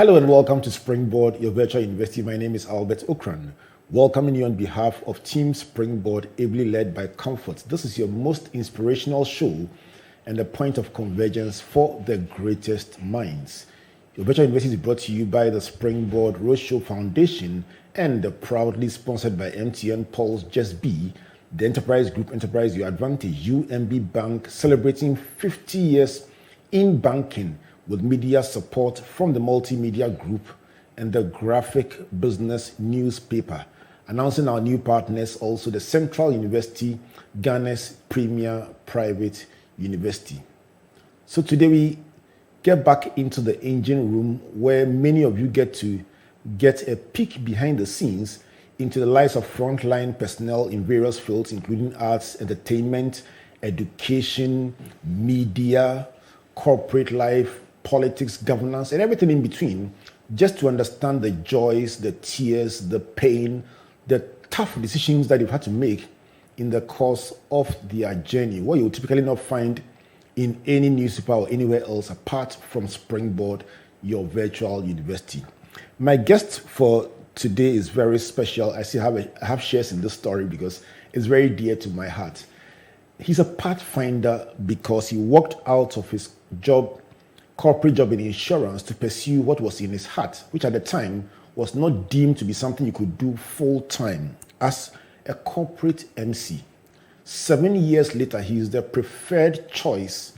Hello and welcome to Springboard, your virtual university. My name is Albert Okran, welcoming you on behalf of Team Springboard, ably led by Comfort. This is your most inspirational show and a point of convergence for the greatest minds. Your virtual university is brought to you by the Springboard Roadshow Foundation and proudly sponsored by MTN Pulse Just Be, the enterprise group Enterprise Your Advantage, UMB Bank, celebrating 50 years in banking with media support from the Multimedia Group and the Graphic Business Newspaper. Announcing our new partners, also the Central University, Ghana's premier private university. So today we get back into the engine room where many of you get to get a peek behind the scenes into the lives of frontline personnel in various fields, including arts, entertainment, education, media, corporate life, politics, governance, and everything in between, just to understand the joys, the tears, the pain, the tough decisions that you've had to make in the course of their journey, what you will typically not find in any newspaper or anywhere else apart from Springboard, your virtual university. My guest for today is very special. I still have shares in this story because it's very dear to my heart. He's a pathfinder because he walked out of his corporate job in insurance to pursue what was in his heart, which at the time was not deemed to be something you could do full time as a corporate Emcee. 7 years later, he is the preferred choice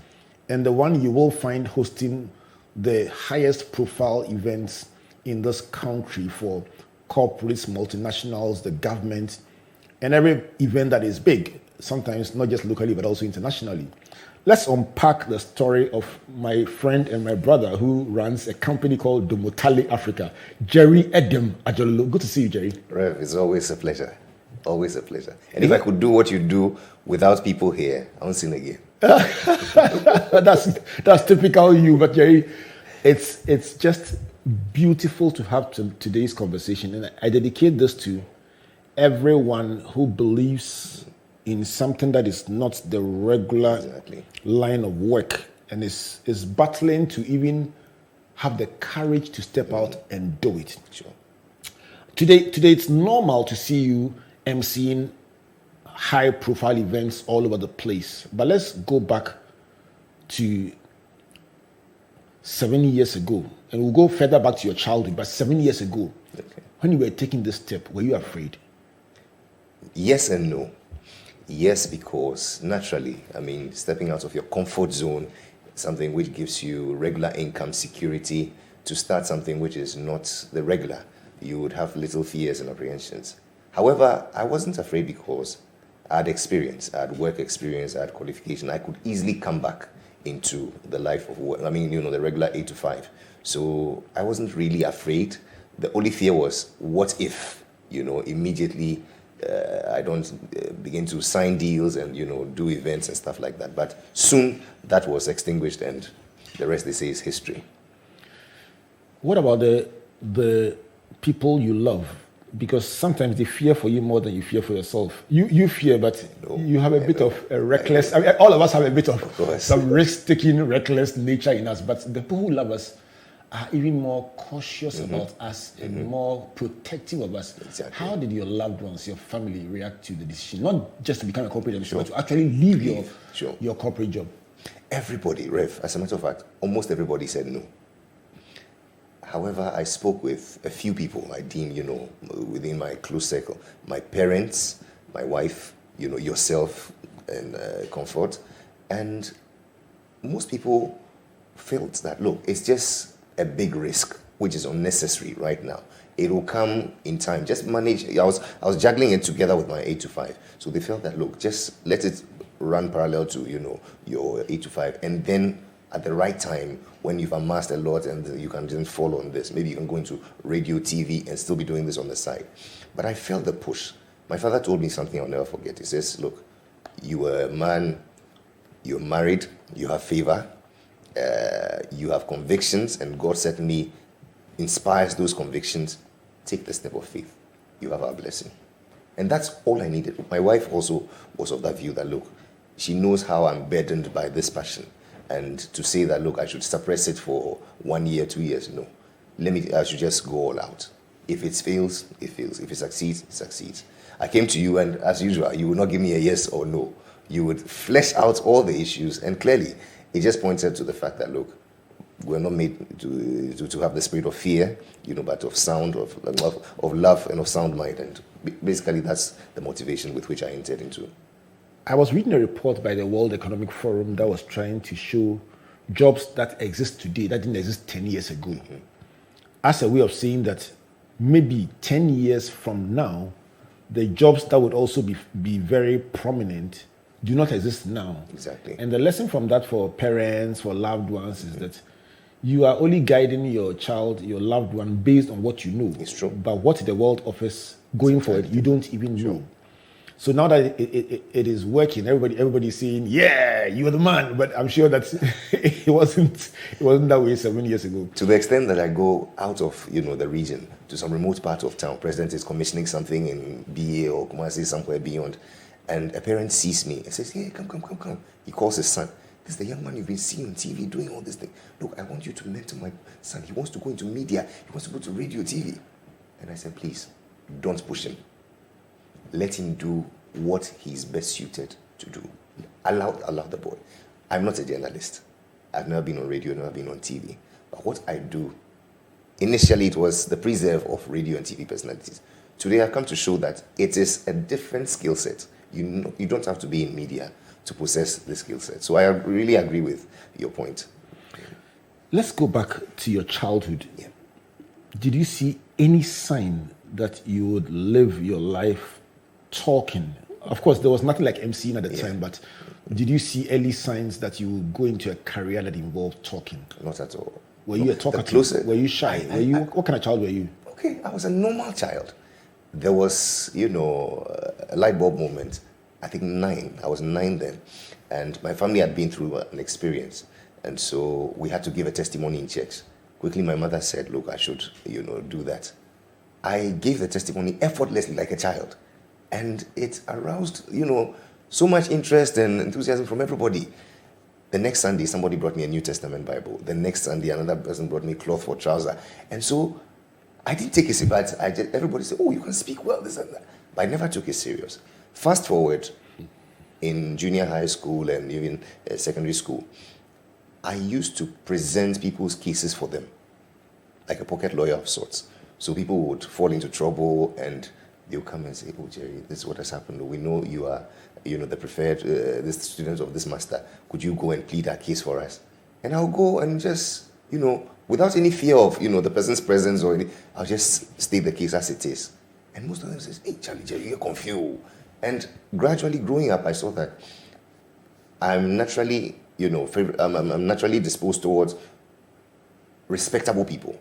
and the one you will find hosting the highest profile events in this country for corporates, multinationals, the government, and every event that is big, sometimes not just locally but also internationally. Let's unpack the story of my friend and my brother who runs a company called Domotale Africa, Jerry Edem Adjorlolo. Good to see you, Jerry. Rev, it's always a pleasure. Always a pleasure. And if I could do what you do without people here, I won't sing again. That's typical you, but Jerry, it's just beautiful to have today's conversation. And I dedicate this to everyone who believes in something that is not the regular line of work and is battling to even have the courage to step out and do it. Sure. Today it's normal to see you emceeing high profile events all over the place. But let's go back to 7 years ago. And we'll go further back to your childhood, but 7 years ago, when you were taking this step, were you afraid? Yes and no. Yes, because naturally, stepping out of your comfort zone, something which gives you regular income security, to start something which is not the regular, you would have little fears and apprehensions. However, I wasn't afraid because I had experience, I had work experience, I had qualification. I could easily come back into the life of work. The regular 8 to 5. So I wasn't really afraid. The only fear was, what if, immediately I don't begin to sign deals and, do events and stuff like that. But soon that was extinguished and the rest, they say, is history. What about the people you love? Because sometimes they fear for you more than you fear for yourself. You fear, but you have a bit of a reckless... all of us have a bit of some risk-taking, reckless nature in us. But the people who love us are even more cautious about us and more protective of us. Exactly. How did your loved ones, your family, react to the decision? Not just to become a corporate employee, but to actually leave your corporate job. Everybody, Rev, as a matter of fact, almost everybody said no. However, I spoke with a few people I deem, within my close circle. My parents, my wife, yourself, and Comfort. And most people felt that, look, it's just a big risk, which is unnecessary right now. It will come in time. Just manage. I was juggling it together with my 8 to 5. So they felt that, look, just let it run parallel to, your 8 to 5. And then at the right time, when you've amassed a lot and you can just fall on this, maybe you can go into radio, TV, and still be doing this on the side. But I felt the push. My father told me something I'll never forget. He says, look, you are a man, you're married, you have favor, you have convictions, and God certainly inspires those convictions. Take the step of faith. You have our blessing. And that's all I needed. My wife also was of that view that, look, she knows how I'm burdened by this passion. And to say that, look, I should suppress it for 1 year, 2 years, no. I should just go all out. If it fails, it fails. If it succeeds, it succeeds. I came to you, and as usual, you would not give me a yes or no. You would flesh out all the issues, and clearly, it just pointed to the fact that, look, we're not made to have the spirit of fear, but of love and of sound mind. And basically, that's the motivation with which I entered into. I was reading a report by the World Economic Forum that was trying to show jobs that exist today that didn't exist 10 years ago. Mm-hmm. As a way of saying that maybe 10 years from now, the jobs that would also be very prominent do not exist now. Exactly. And the lesson from that for parents, for loved ones, is that you are only guiding your child, your loved one, based on what you know. It's true. But what the world offers going forward, you don't even know. So now that it is working, everybody's saying, yeah, you're the man. But I'm sure that it wasn't that way 7 years ago. To the extent that I go out of the region to some remote part of town, president is commissioning something in BA or Kumasi, somewhere beyond, and a parent sees me and says, hey, come. He calls his son. This is the young man you've been seeing on TV doing all this thing. Look, I want you to mentor my son. He wants to go into media. He wants to go to radio, TV. And I said, please, don't push him. Let him do what he's best suited to do. Allow the boy. I'm not a journalist. I've never been on radio, never been on TV. But what I do, initially it was the preserve of radio and TV personalities. Today I've come to show that it is a different skill set. You don't have to be in media to possess the skill set. So I really agree with your point. Let's go back to your childhood. Yeah. Did you see any sign that you would live your life talking? Of course, there was nothing like Emcee at the time, but did you see early signs that you would go into a career that involved talking? Not at all. Were you a talker? Were you shy? What kind of child were you? Okay, I was a normal child. There was, a light bulb moment. I think 9. I was 9 then. And my family had been through an experience. And so we had to give a testimony in church. Quickly, my mother said, look, I should, do that. I gave the testimony effortlessly like a child. And it aroused, so much interest and enthusiasm from everybody. The next Sunday, somebody brought me a New Testament Bible. The next Sunday, another person brought me cloth for trouser. And so I didn't take it serious. Everybody said, oh, you can speak well, this and that. But I never took it serious. Fast forward, in junior high school and even secondary school, I used to present people's cases for them, like a pocket lawyer of sorts. So people would fall into trouble and they'll come and say, oh, Jerry, this is what has happened. We know you are, the preferred this student of this master. Could you go and plead our case for us? And I'll go and just, without any fear of, the person's presence or anything, I'll just state the case as it is. And most of them says, hey, Jerry, you're confused. And gradually growing up, I saw that I'm naturally, I'm naturally disposed towards respectable people,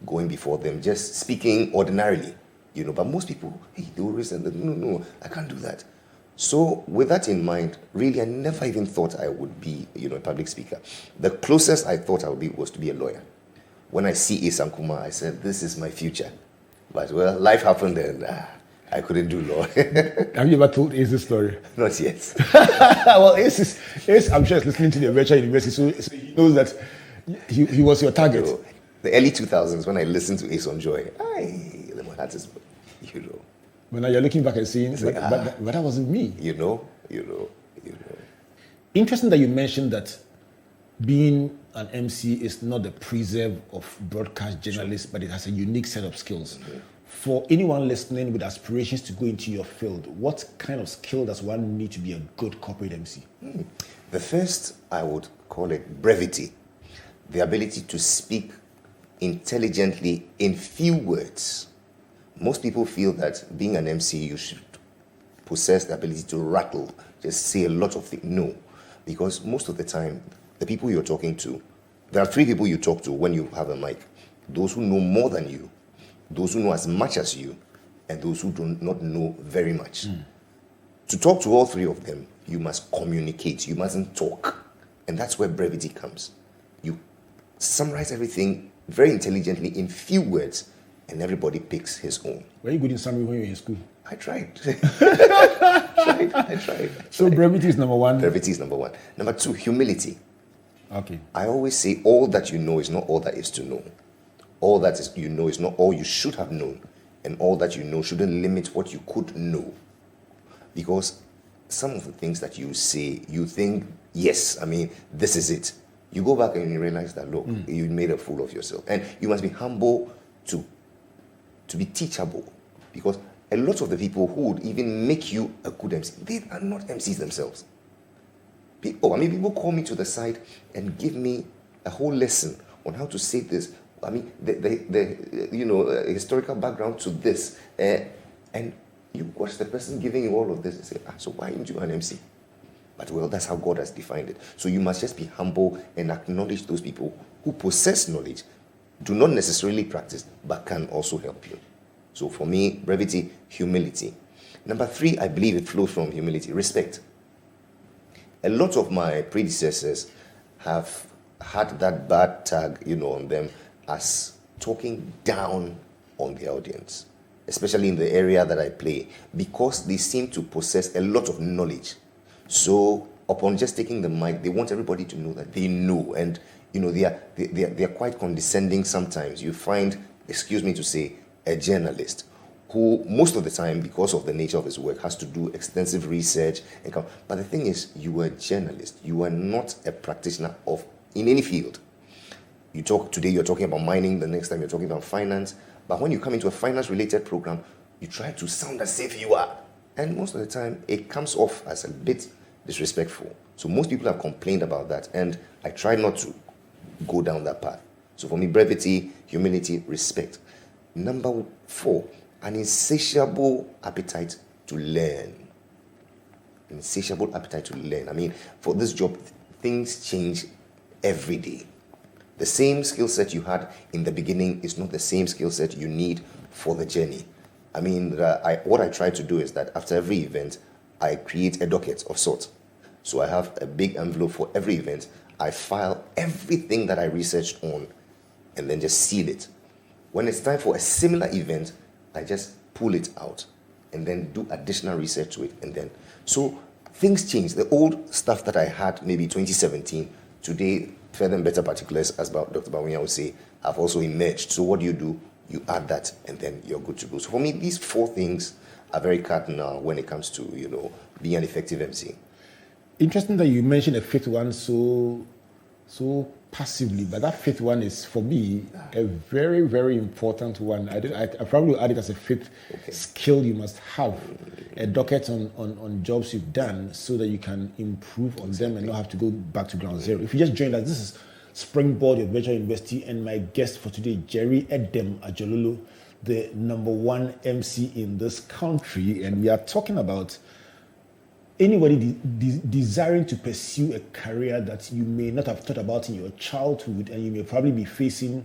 going before them, just speaking ordinarily, But most people, hey, they always say, no, I can't do that. So with that in mind, really, I never even thought I would be, a public speaker. The closest I thought I would be was to be a lawyer. When I see Isankuma, I said, this is my future. But, well, life happened and I couldn't do law. Have you ever told Ace this story? Not yet. Well, Ace, I'm sure, is listening to the virtual university, so he knows that he was your target. The early 2000s, when I listened to Ace on Joy, my heart is, But now you're looking back and saying, but that wasn't me. You know. Interesting that you mentioned that being an MC is not the preserve of broadcast journalists, but it has a unique set of skills. Mm-hmm. For anyone listening with aspirations to go into your field, what kind of skill does one need to be a good corporate MC? The first, I would call it brevity. The ability to speak intelligently in few words. Most people feel that being an MC, you should possess the ability to rattle, just say a lot of things. No, because most of the time, the people you're talking to, there are 3 people you talk to when you have a mic. Those who know more than you, those who know as much as you, and those who do not know very much. To talk to all 3 of them, you must communicate. You mustn't talk. And that's where brevity comes. You summarize everything very intelligently in few words, and everybody picks his own. Were you good in summary when you were in school? I tried. I tried. So brevity is number 1? Brevity is number 1. Number 2, humility. Okay. I always say all that you know is not all that is to know. all that is you know is not all you should have known, and all that you know shouldn't limit what you could know. Because some of the things that you say, you think, yes, I mean, this is it. You go back and you realize that, look, you made a fool of yourself. And you must be humble to be teachable. Because a lot of the people who would even make you a good MC, they are not MCs themselves. People call me to the side and give me a whole lesson on how to say this. I mean, the historical background to this. And you watch the person giving you all of this and say, so why aren't you an MC? But well, that's how God has defined it. So you must just be humble and acknowledge those people who possess knowledge, do not necessarily practice, but can also help you. So for me, brevity, humility. Number 3, I believe it flows from humility, respect. A lot of my predecessors have had that bad tag, on them as talking down on the audience, especially in the area that I play, because they seem to possess a lot of knowledge. So upon just taking the mic, they want everybody to know that they know, and they are quite condescending sometimes. You find, excuse me to say, a journalist who most of the time, because of the nature of his work, has to do extensive research but the thing is, you are a journalist. You are not a practitioner in any field. Today you're talking about mining, the next time you're talking about finance, but when you come into a finance related program, you try to sound as if you are. And most of the time, it comes off as a bit disrespectful. So most people have complained about that, and I try not to go down that path. So for me, brevity, humility, respect. Number 4, an insatiable appetite to learn. An insatiable appetite to learn. I mean, for this job, things change every day. The same skill set you had in the beginning is not the same skill set you need for the journey. I mean, what I try to do is that after every event, I create a docket of sorts. So I have a big envelope for every event. I file everything that I researched on and then just seal it. When it's time for a similar event, I just pull it out and then do additional research to it. And then, so things change. The old stuff that I had maybe 2017, today, further and better particulars, as Dr. Bawumia would say, have also emerged. So what do? You add that, and then you're good to go. So for me, these 4 things are very cardinal when it comes to, being an effective MC. Interesting that you mentioned a 5th one so passively, but that 5th one is, for me, a very, very important one. I probably add it as a 5th skill you must have, a docket on jobs you've done so that you can improve on them and not have to go back to ground zero. If you just joined us, this is Springboard, your virtual university, and my guest for today, Edem Adjorlolo, the number 1 MC in this country, and we are talking about anybody desiring to pursue a career that you may not have thought about in your childhood, and you may probably be facing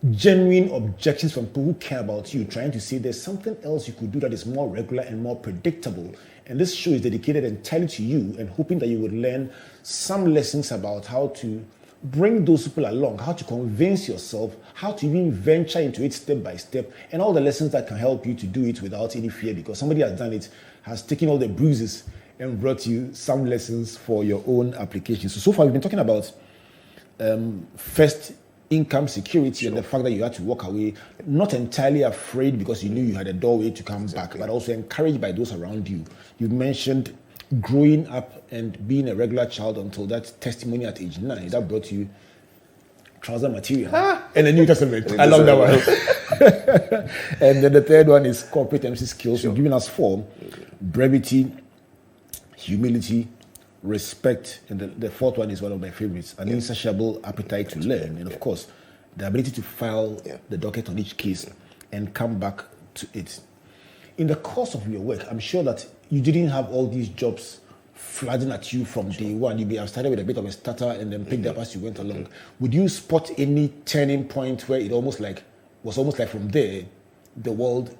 genuine objections from people who care about you, trying to say there's something else you could do that is more regular and more predictable. And this show is dedicated entirely to you, and hoping that you would learn some lessons about how to bring those people along, how to convince yourself, how to even venture into it step by step, and all the lessons that can help you to do it without any fear, because somebody has done it, has taken all the bruises and brought you some lessons for your own application. So far we've been talking about first income security and the fact that you had to walk away, not entirely afraid because you knew you had a doorway to come back, but also encouraged by those around you. You mentioned growing up and being a regular child until that testimony at age 9 that brought you trouser material and the New Testament. I love that one. And then the 3rd one is corporate MC skills. You've given us 4: brevity, humility, respect, and the 4th one is one of my favorites: an insatiable appetite to learn, and of course, the ability to file the docket on each case and come back to it. In the course of your work, I'm sure that you didn't have all these jobs flooding at you from day one. You may have started with a bit of a stutter and then picked up as you went along. Would you spot any turning point where it was almost like from there, the world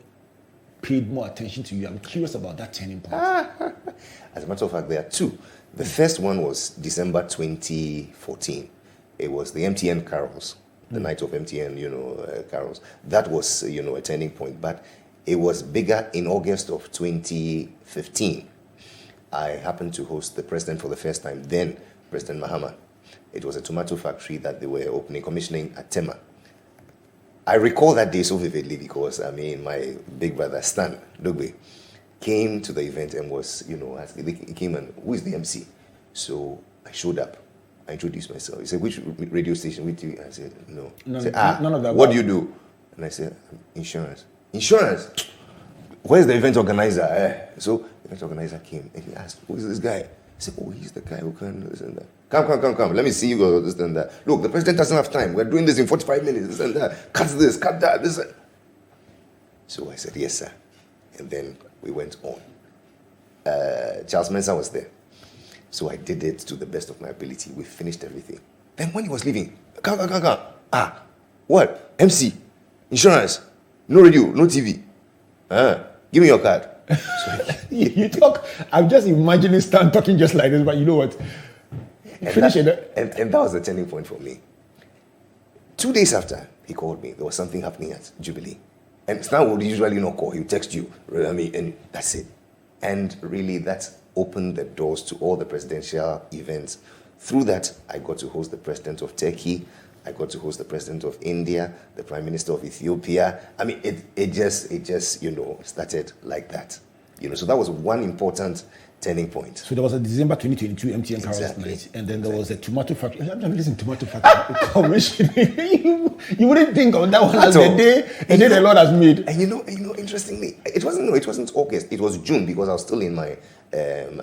paid more attention to you? I'm curious about that turning point. As a matter of fact, there are 2. The first one was December 2014. It was the MTN carols, the night of MTN, carols. That was, a turning point. But it was bigger in August of 2015. I happened to host the president for the first time, then President Mahama. It was a tomato factory that they were commissioning at Tema. I recall that day so vividly because, I mean, my big brother, Stan Dogbe, came to the event and was, asking, he came and, who is the MC? So I showed up. I introduced myself. He said, which radio station? Which TV? I said, no. He said, none of that. What do you do? And I said, insurance. Insurance? Where's the event organizer? So the event organizer came and he asked, who is this guy? I said, oh, he's the guy who can this and that. Come. Let me see you go this and that. Look, the president doesn't have time. We're doing this in 45 minutes, this and that. Cut this, cut that, this. So I said, yes, sir. And then we went on. Charles Mensah was there. So I did it to the best of my ability. We finished everything. Then when he was leaving, come. What? MC, insurance, no radio, no TV. Give me your card. So you talk, I'm just imagining Stan talking just like this, but you know what? Finish it. And that was the turning point for me. 2 days after, he called me. There was something happening at Jubilee. And Stan would usually not call. He would text you. And that's it. And really, that's opened the doors to all the presidential events. Through that, I got to host the president of Turkey. I got to host the president of India, the prime minister of Ethiopia. I mean, it just started like that. So that was one important turning point. So there was a December 2022 MTN Carols night, and then there was a tomato factory. I'm not listening to tomato factory commission. you wouldn't think of that one as the day the Lord has made. And interestingly, it wasn't August. It was June because I was still in my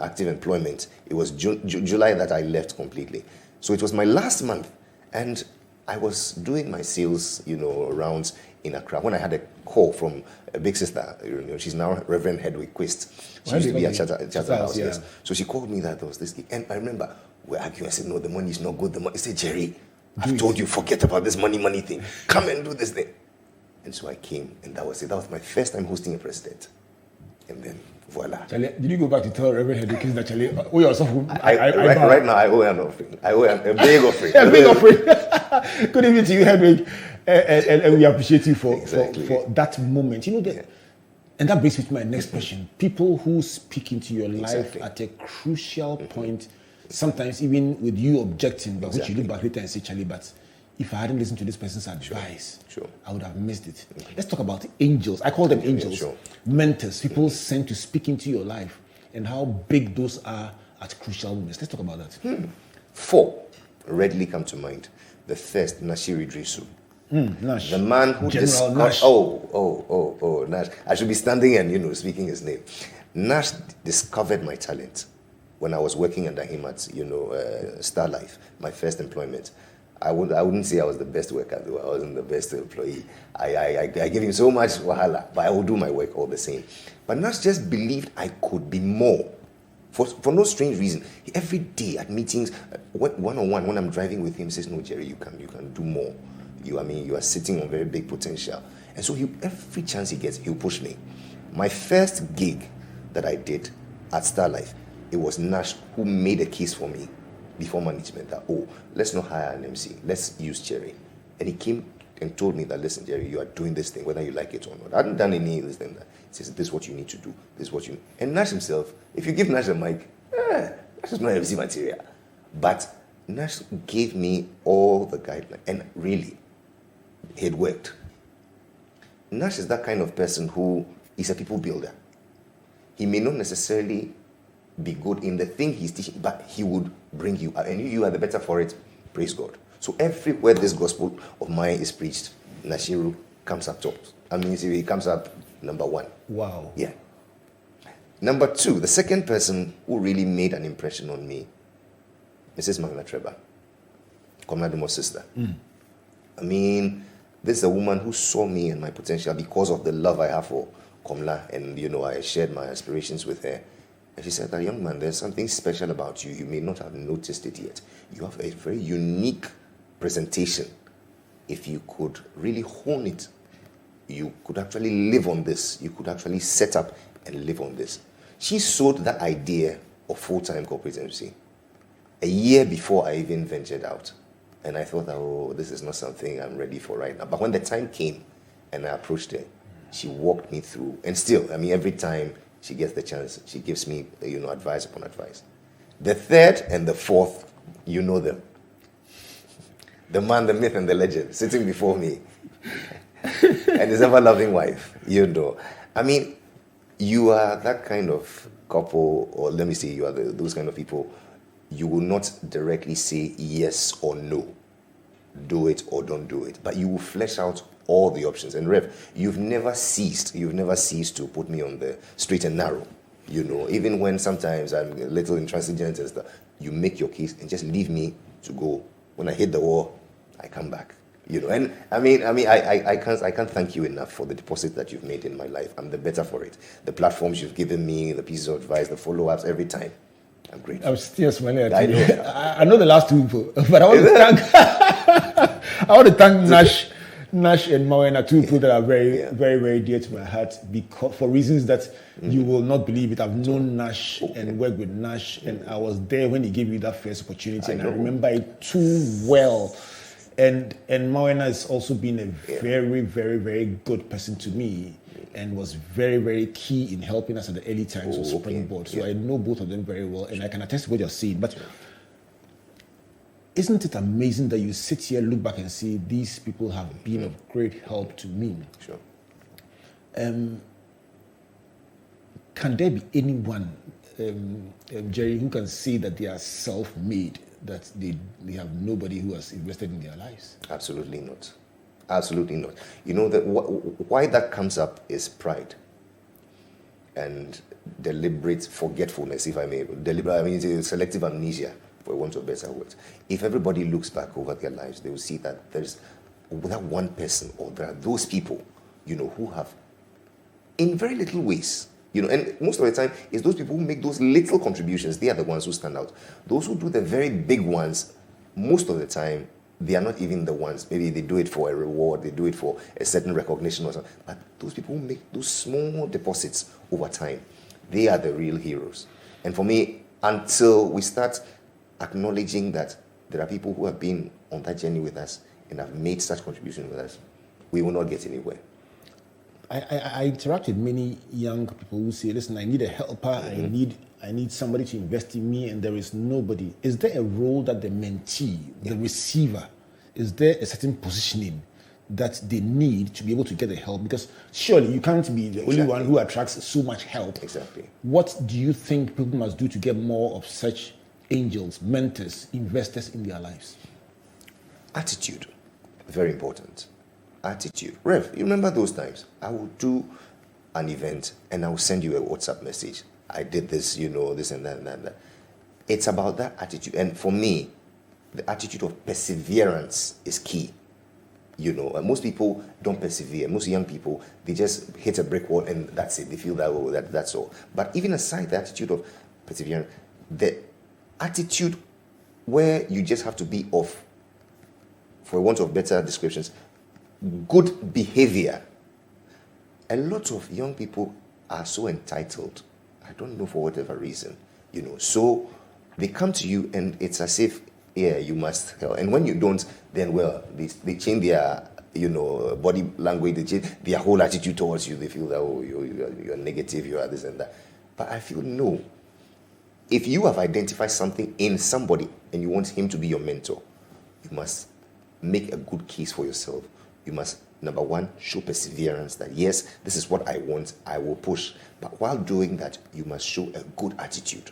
active employment. It was July that I left completely. So it was my last month, and I was doing my sales, rounds in Accra when I had a call from a big sister. She's now Reverend Hedwig Quist. She used to be at Charterhouse, yes. So she called me that there was this gig. And I remember we're arguing. I said, no, the money is not good. I said, Jerry, I've told you, forget about this money thing. Come and do this thing. And so I came, and that was it. That was my first time hosting a president. And then, voila. Charlie, did you go back to tell Reverend Hedwig Quist that, Charlie, oh, yourself? Right now, I owe an offering. I owe a big offering. A big offering. Good evening to you, Hedwig. And we appreciate you for that moment. And that brings me to my next question. People who speak into your life at a crucial point, sometimes even with you objecting, but which you look back later and say, Charlie, but if I hadn't listened to this person's advice, I would have missed it. Let's talk about angels. I call them angels. Mentors, people sent to speak into your life and how big those are at crucial moments. Let's talk about that. 4 readily come to mind. The first, Nasir Idrisu. Nash. The man who General Nash. Nash. I should be standing and speaking his name. Nash discovered my talent when I was working under him at Star Life, my first employment. I wouldn't say I was the best worker though. I wasn't the best employee. I gave him so much wahala, but I would do my work all the same. But Nash just believed I could be more. For no strange reason. Every day at meetings, one-on-one, when I'm driving with him, he says, no, Jerry, you can do more. You are sitting on very big potential. And so every chance he gets, he'll push me. My first gig that I did at Star Life, it was Nash who made a case for me before management that, let's not hire an MC, let's use Jerry. And he came and told me that, listen, Jerry, you are doing this thing, whether you like it or not. I hadn't done any of this thing. He says, this is what you need to do. This is what you... And Nash himself, if you give Nash a mic, Nash is not MC material. But Nash gave me all the guidelines. And really, it worked. Nash is that kind of person who is a people builder. He may not necessarily be good in the thing he's teaching, but he would bring you out. And you are the better for it. Praise God. So everywhere this gospel of mine is preached, Nashiru comes up top. He comes up number 1. Wow. Yeah. Number 2, the second person who really made an impression on me, Mrs. Magna Treba, Komla Dumo's sister. This is a woman who saw me and my potential because of the love I have for Komla, and I shared my aspirations with her. And she said, young man, there's something special about you. You may not have noticed it yet. You have a very unique presentation. If you could really hone it, you could actually live on this. You could actually set up and live on this. She sold that idea of full-time corporate MC a year before I even ventured out. And I thought, this is not something I'm ready for right now. But when the time came and I approached her, she walked me through. And still, every time she gets the chance, she gives me, advice upon advice. The third and the fourth, them. The man, the myth, and the legend sitting before me. and his ever-loving wife, I mean, you are that kind of couple, or let me say, you are those kind of people. You will not directly say yes or no, do it or don't do it, but you will flesh out all the options. And Rev, you've never ceased to put me on the straight and narrow. Even when sometimes I'm a little intransigent and stuff, you make your case and just leave me to go. When I hit the wall, I come back. And I can't thank you enough for the deposit that you've made in my life. I'm the better for it. The platforms you've given me, the pieces of advice, the follow-ups, every time. I'm grateful. I'm still smiling at you. I know the last two people, but I want to thank Nash and Mawena, two people that are very, very, very dear to my heart, because for reasons that you will not believe it. I've known Nash and worked with Nash, and I was there when he gave you that first opportunity, and I remember it too well. And Mawena has also been a very, very, very good person to me, and was very, very key in helping us at the early times of Springboard. So I know both of them very well, and I can attest to what you're saying. But isn't it amazing that you sit here, look back, and see these people have been of great help to me? Sure. Can there be anyone, Jerry, who can say that they are self-made, that they have nobody who has invested in their lives? Absolutely not. Absolutely not. Why that comes up is pride and deliberate forgetfulness, if I may. It's selective amnesia, for want of better words. If everybody looks back over their lives, they will see that there's that one person, or there are those people, who have, in very little ways, and most of the time, it's those people who make those little contributions. They are the ones who stand out. Those who do the very big ones, most of the time, they are not even the ones. Maybe they do it for a reward, they do it for a certain recognition or something. But those people who make those small deposits over time, they are the real heroes. And for me, until we start acknowledging that there are people who have been on that journey with us and have made such contributions with us, we will not get anywhere. I interact with many young people who say, listen, I need a helper, I need somebody to invest in me, and there is nobody. Is there a role that the mentee, the receiver, is there a certain positioning that they need to be able to get the help? Because surely you can't be the only one who attracts so much help. Exactly. What do you think people must do to get more of such angels, mentors, investors in their lives? Attitude. Very important. Attitude. Rev, you remember those times? I will do an event and I will send you a WhatsApp message. I did this, this and that and that. It's about that attitude. And for me, the attitude of perseverance is key. Most people don't persevere. Most young people, they just hit a brick wall and that's it. They feel that that's all. But even aside the attitude of perseverance, the attitude where you just have to be of, for want of better descriptions, good behavior. A lot of young people are so entitled. I don't know, for whatever reason, So they come to you and it's as if, you must help. And when you don't, then, they change their, body language, they change their whole attitude towards you. They feel that, you're negative, you are this and that. But I feel, no. If you have identified something in somebody and you want him to be your mentor, you must make a good case for yourself. You must, number one, show perseverance that, yes, this is what I want, I will push. But while doing that, you must show a good attitude.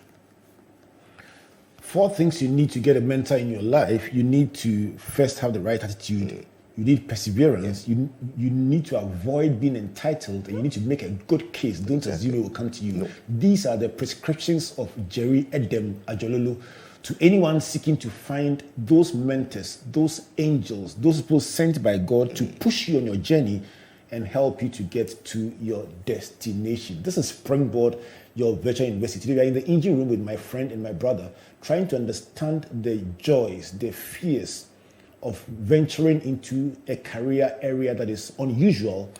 4 things you need to get a mentor in your life. You need to first have the right attitude. You need perseverance. You need to avoid being entitled, and you need to make a good case. Don't assume it will come to you. No. These are the prescriptions of Jerry Edem Adjorlolo to anyone seeking to find those mentors, those angels, those people sent by God to push you on your journey and help you to get to your destination. This is Springboard, your virtual university. Today we are in the engine room with my friend and my brother, trying to understand the joys, the fears of venturing into a career area that is unusual,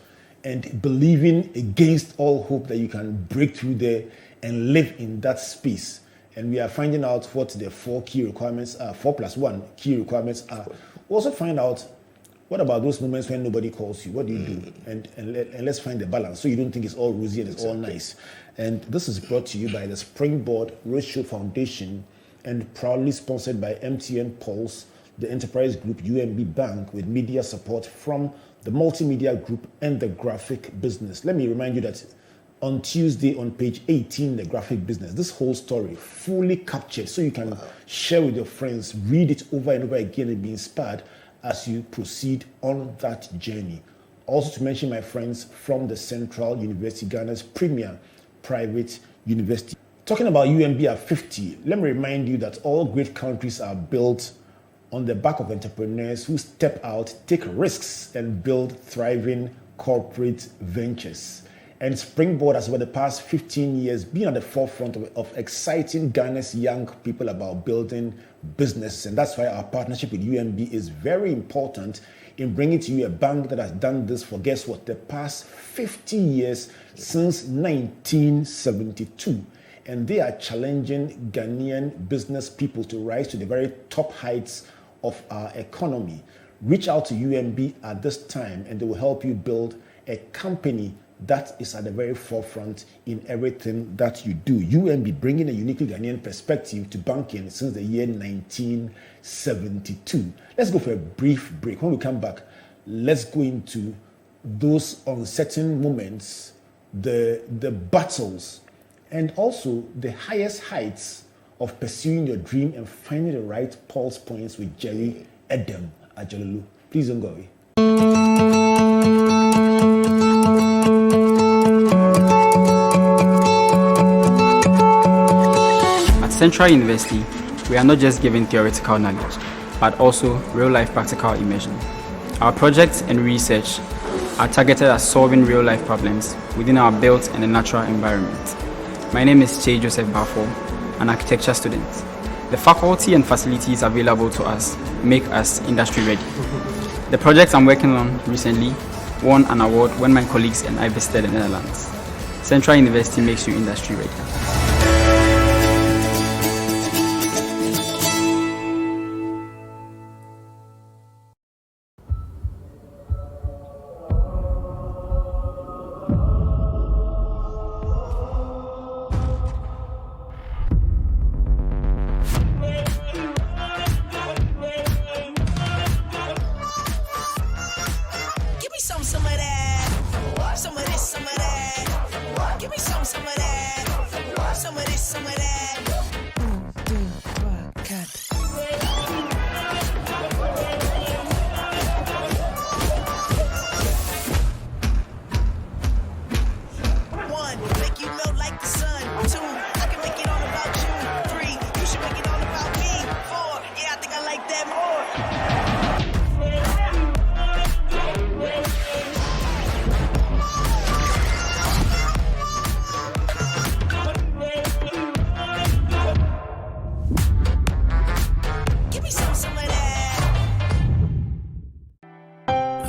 and believing against all hope that you can break through there and live in that space. And we are finding out what the 4 key requirements are, 4+1 key requirements are. We also find out, what about those moments when nobody calls you? What do you do? And let's find the balance so you don't think it's all rosy and it's all nice. And this is brought to you by the Springboard Roadshow Foundation and proudly sponsored by MTN Pulse, the Enterprise Group, UMB Bank, with media support from the multimedia group, and the graphic business. Let me remind you that on Tuesday on page 18, the graphic business, this whole story fully captured so you can share with your friends, read it over and over again and be inspired as you proceed on that journey. Also to mention, my friends, from the Central University, Ghana's premier private university. Talking about UMB at 50, let me remind you that all great countries are built on the back of entrepreneurs who step out, take risks, and build thriving corporate ventures. And Springboard has, over the past 15 years, been at the forefront of exciting Ghana's young people about building business. And that's why our partnership with UMB is very important in bringing to you a bank that has done this for, guess what, the past 50 years, since 1972. And they are challenging Ghanaian business people to rise to the very top heights of our economy. Reach out to UMB at this time and they will help you build a company that is at the very forefront in everything that you do. UMB bringing a uniquely Ghanaian perspective to banking since the year 1972. Let's go for a brief break. When we come back, let's go into those uncertain moments, the battles, and also the highest heights of pursuing your dream and finding the right pulse points with Jerry Edem Adjorlolo. Please don't go away. At Central University, we are not just giving theoretical knowledge, but also real-life practical immersion. Our projects and research are targeted at solving real-life problems within our built and a natural environment. My name is Che Joseph Bafo, an architecture student. The faculty and facilities available to us make us industry ready. The project I'm working on recently won an award when my colleagues and I visited the Netherlands. Central University makes you industry ready.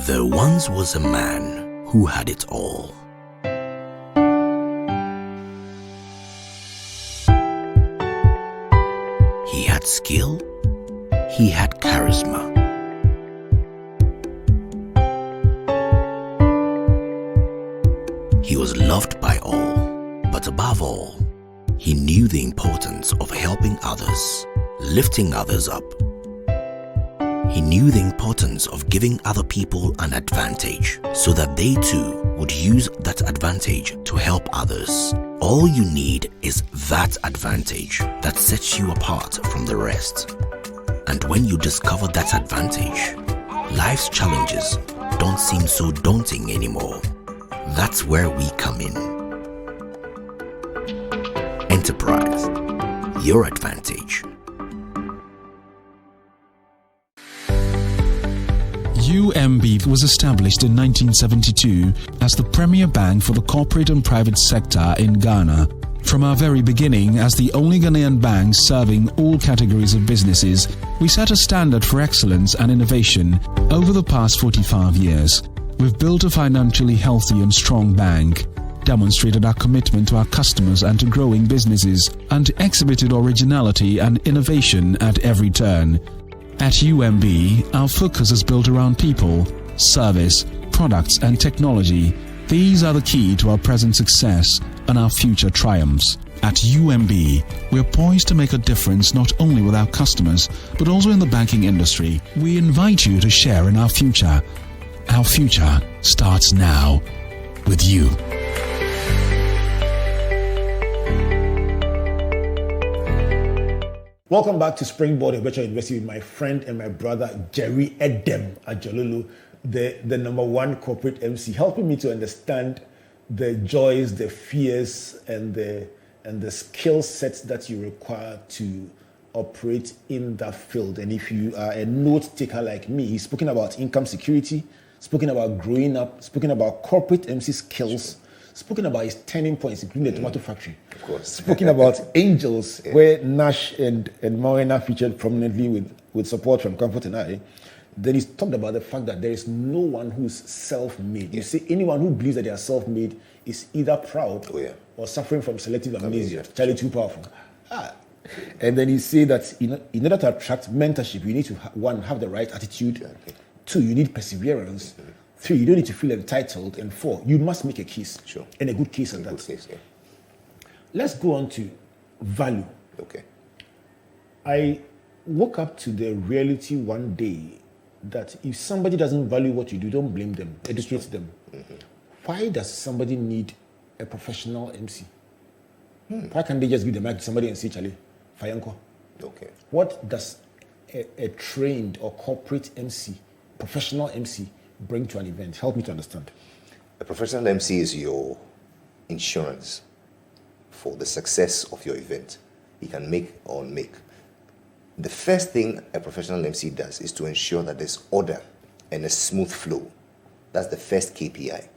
There once was a man who had it all. He had skill, he had charisma. He was loved by all, but above all, he knew the importance of helping others, lifting others up. He knew the importance of giving other people an advantage so that they too would use that advantage to help others. All you need is that advantage that sets you apart from the rest. And when you discover that advantage, life's challenges don't seem so daunting anymore. That's where we come in. Enterprise, your advantage. UMB was established in 1972 as the premier bank for the corporate and private sector in Ghana. From our very beginning, as the only Ghanaian bank serving all categories of businesses, we set a standard for excellence and innovation. Over the past 45 years, we've built a financially healthy and strong bank, demonstrated our commitment to our customers and to growing businesses, and exhibited originality and innovation at every turn. At UMB, our focus is built around people, service, products and technology. These are the key to our present success and our future triumphs. At UMB, we are poised to make a difference not only with our customers, but also in the banking industry. We invite you to share in our future. Our future starts now with you. Welcome back to Springboard, a virtual university with my friend and my brother, Jerry Edem Adjorlolo, the number one corporate MC, helping me to understand the joys, the fears, and the skill sets that you require to operate in that field. And if you are a note taker like me, he's spoken about income security, spoken about growing up, spoken about corporate MC skills, spoken about his turning points, including the tomato factory. Of course. Speaking about angels, where Nash and Morena featured prominently with support from Comfort and I, then he's talked about the fact that there is no one who's self-made. You see, anyone who believes that they are self-made is either proud or suffering from selective amnesia. Charlie, too powerful. And then he said that in order to attract mentorship, you need to, one, have the right attitude. Two, you need perseverance. Three, you don't need to feel entitled. And four, you must make a case. Sure. And a good case at that. Good case, yeah. Let's go on to value. Okay. I woke up to the reality one day that if somebody doesn't value what you do, don't blame them, educate them. Why does somebody need a professional MC? Why can't they just give the mic to somebody and say, Charlie, Fayanko? Okay. What does a trained or corporate MC, professional MC, bring to an event? Help me to understand. A professional MC is your insurance for the success of your event. He can make or unmake. The first thing a professional MC does is to ensure that there's order and a smooth flow. That's the first KPI.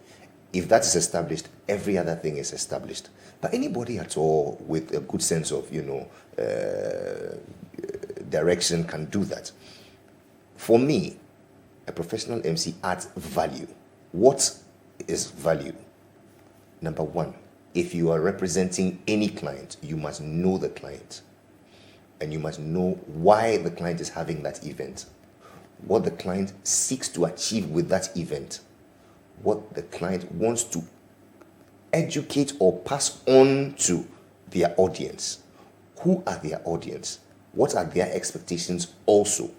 If that is established, every other thing is established. But anybody at all with a good sense of, direction can do that. For me, a professional MC adds value. What is value? Number one, if you are representing any client, you must know the client. And you must know why the client is having that event, what the client seeks to achieve with that event, what the client wants to educate or pass on to their audience. Who are their audience? What are their expectations also?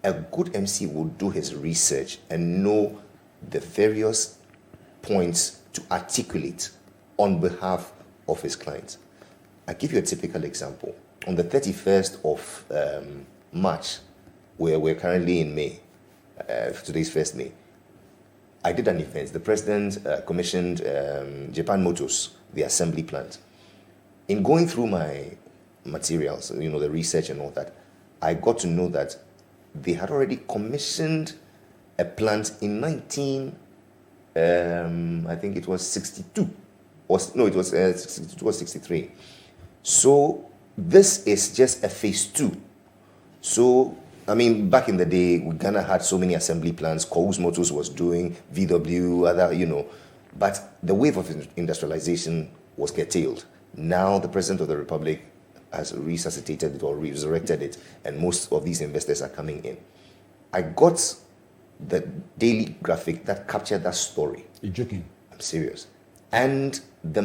A good MC will do his research and know the various points to articulate on behalf of his clients. I'll give you a typical example. On the 31st of March, where we're currently in May, today's 1st May, I did an event. The president commissioned Japan Motors, the assembly plant. In going through my materials, the research and all that, I got to know that they had already commissioned a plant in I think it was 62. It was 63. So this is just a phase 2. So, back in the day, Ghana had so many assembly plants. Coles Motors was doing, VW, other, But the wave of industrialization was curtailed. Now the President of the Republic has resuscitated it or resurrected it, and most of these investors are coming in. I got the daily graphic that captured that story. You're joking? I'm serious. And the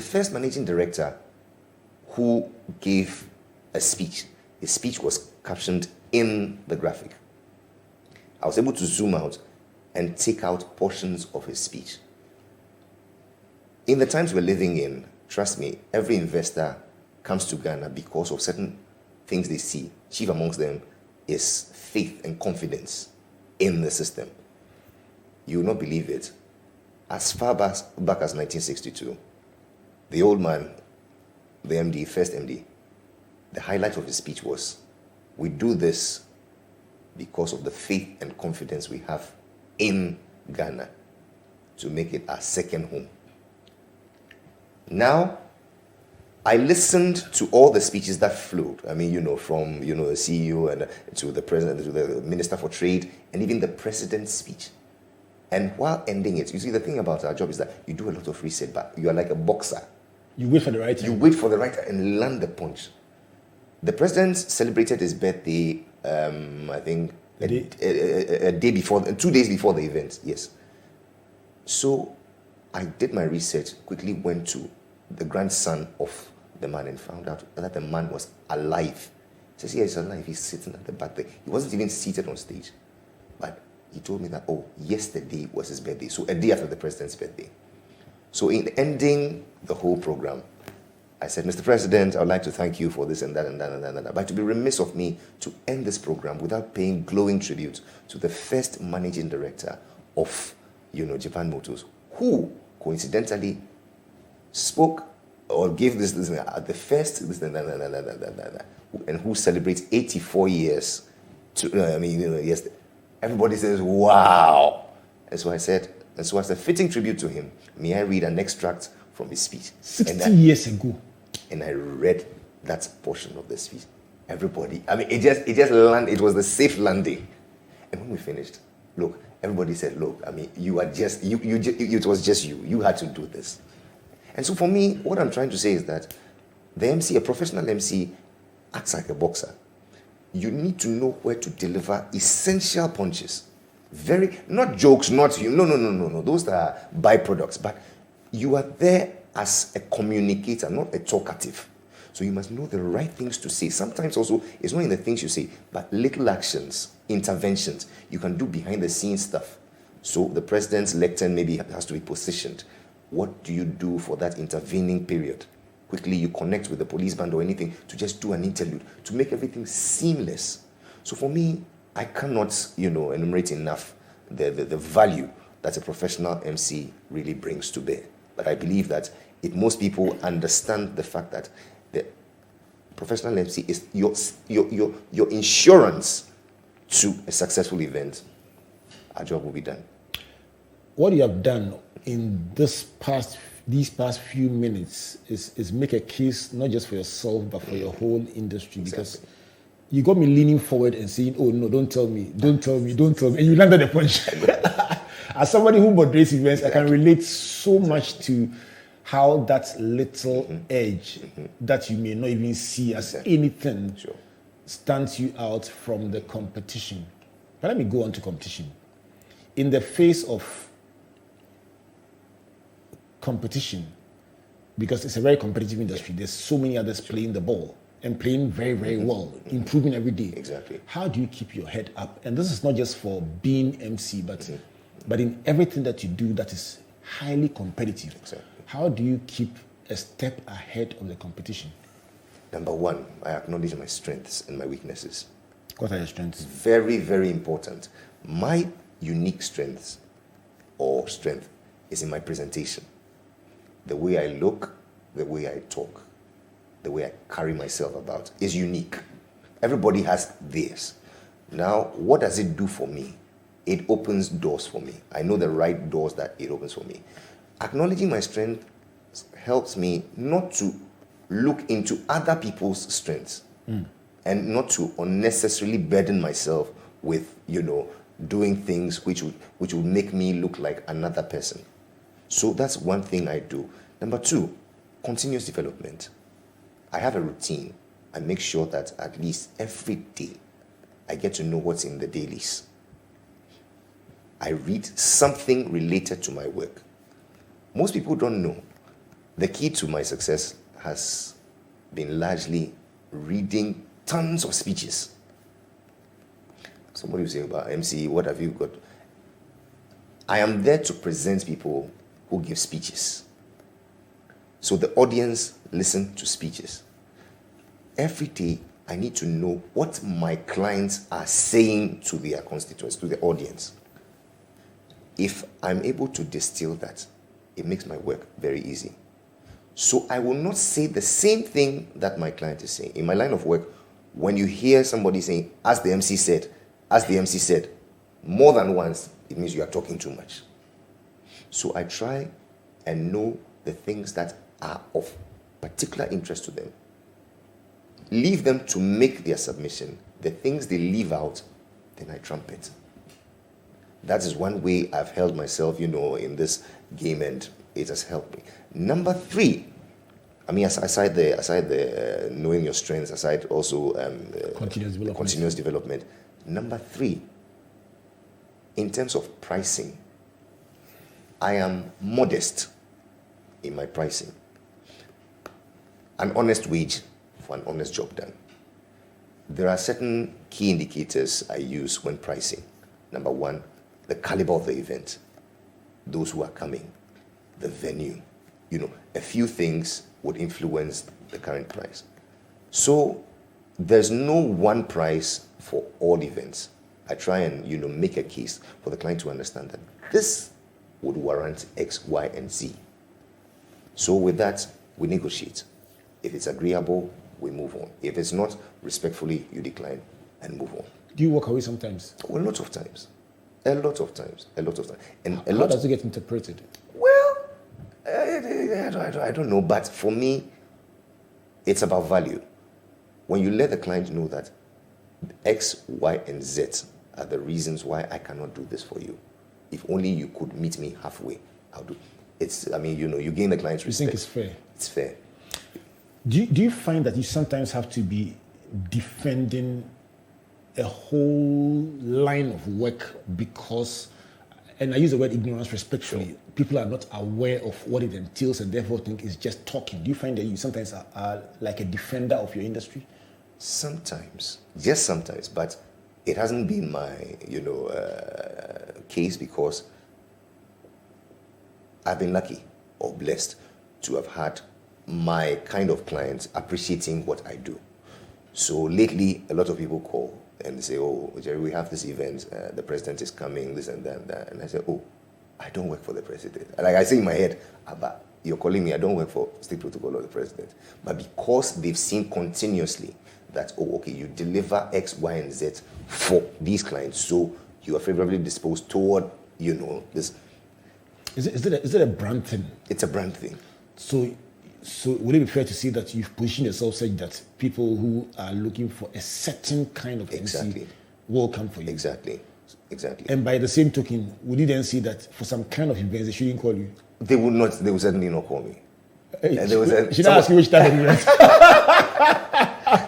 first managing director who gave a speech, his speech was captioned in the graphic. I was able to zoom out and take out portions of his speech. In the times we're living in, trust me, every investor comes to Ghana because of certain things they see. Chief amongst them is faith and confidence in the system. You will not believe it. As far back as 1962, the old man, the MD, first MD, the highlight of his speech was, we do this because of the faith and confidence we have in Ghana to make it our second home. Now, I listened to all the speeches that flowed. From the CEO and to the president, to the Minister for Trade, and even the president's speech. And while ending it, you see, the thing about our job is that you do a lot of research, but you are like a boxer. You wait for the right time. You wait for the right time and land the punch. The president celebrated his birthday, I think, a day before, 2 days before the event, yes. So I did my research, quickly went to the grandson of the man and found out that the man was alive. He says, yeah, he's alive. He's sitting at the back there. He wasn't even seated on stage. But he told me that, oh, yesterday was his birthday. So a day after the president's birthday. So in ending the whole program, I said, Mr. President, I would like to thank you for this and that and that and that and that. But it would be remiss of me to end this program without paying glowing tribute to the first managing director of, Japan Motors, who coincidentally spoke or gave this at the first, and who celebrates 84 years. Yes, everybody says, wow. And so I said, and so as a fitting tribute to him, may I read an extract from his speech? 60 years ago. And I read that portion of the speech. Everybody, it just landed. It was the safe landing. And when we finished, look, everybody said, look, you are just, it was just you. You had to do this. And so for me, what I'm trying to say is that the MC, a professional MC, acts like a boxer. You need to know where to deliver essential punches. Not jokes, no. Those are byproducts. But you are there as a communicator, not a talkative. So you must know the right things to say. Sometimes also, it's not in the things you say, but little actions, interventions. You can do behind the scenes stuff. So the president's lectern maybe has to be positioned. What do you do for that intervening period? Quickly, you connect with the police band or anything to just do an interlude, to make everything seamless. So for me, I cannot, enumerate enough the value that a professional MC really brings to bear. But I believe that if most people understand the fact that the professional MC is your insurance to a successful event, our job will be done. What you have done in these past few minutes is make a case not just for yourself but for your whole industry. Because you got me leaning forward and saying, oh no, don't tell me, and you landed the punch. As somebody who moderates events, I can relate so much to how that little edge that you may not even see as anything stands you out from the competition. But let me go on to competition. In the face of competition, because it's a very competitive industry, there's so many others playing the ball and playing very, very well, improving every day. Exactly. How do you keep your head up? And this is not just for being MC, but in everything that you do that is highly competitive. Exactly. How do you keep a step ahead of the competition? Number one, I acknowledge my strengths and my weaknesses. What are your strengths? Very, very important. My unique strength is in my presentation. The way I look, the way I talk, the way I carry myself about is unique. Everybody has theirs. Now, what does it do for me? It opens doors for me. I know the right doors that it opens for me. Acknowledging my strength helps me not to look into other people's strengths and not to unnecessarily burden myself with, doing things which would make me look like another person. So that's one thing I do. Number two, continuous development. I have a routine. I make sure that at least every day I get to know what's in the dailies. I read something related to my work. Most people don't know. The key to my success has been largely reading tons of speeches. Somebody will say about Emcee, what have you got? I am there to present people who give speeches. So the audience listen to speeches. Every day, I need to know what my clients are saying to their constituents, to the audience. If I'm able to distill that, it makes my work very easy. So I will not say the same thing that my client is saying. In my line of work, when you hear somebody saying, as the MC said, more than once, it means you are talking too much. So I try and know the things that are of particular interest to them. Leave them to make their submission. The things they leave out, then I trumpet. That is one way I've held myself, in this game, and it has helped me. Number three, aside the knowing your strengths, aside also continuous development. Number three, in terms of pricing, I am modest in my pricing. An honest wage for an honest job done. There are certain key indicators I use when pricing. Number one, the caliber of the event, those who are coming, the venue, a few things would influence the current price. So there's no one price for all events. I try and, make a case for the client to understand that this would warrant X, Y, and Z. So with that, we negotiate. If it's agreeable, we move on. If it's not, respectfully, you decline and move on. Do you walk away sometimes? Well, lots of times. A lot of times. And how does it get interpreted? Well, I don't know, but for me, it's about value. When you let the client know that X, Y, and Z are the reasons why I cannot do this for you. If only you could meet me halfway, I'll do. You gain the client's respect. You think it's fair? It's fair. Do you find that you sometimes have to be defending a whole line of work because, and I use the word ignorance respectfully, people are not aware of what it entails and therefore think it's just talking? Do you find that you sometimes are like a defender of your industry? Sometimes, just sometimes, but it hasn't been my, case because I've been lucky or blessed to have had my kind of clients appreciating what I do. So lately, a lot of people call and they say, "Oh, Jerry, we have this event, the president is coming, this and that and that." And I say, "Oh, I don't work for the president." Like I say in my head, "But you're calling me, I don't work for state protocol or the president." But because they've seen continuously that, oh, okay, you deliver X, Y, and Z for these clients, so you are favorably disposed toward, this. Is it a brand thing? It's a brand thing. So would it be fair to say that you've positioned yourself such that people who are looking for a certain kind of MC will come for you? Exactly. And by the same token, would you then see that for some kind of events, they shouldn't call you? They would not. They would certainly not call me. Hey, should I ask you which type of event?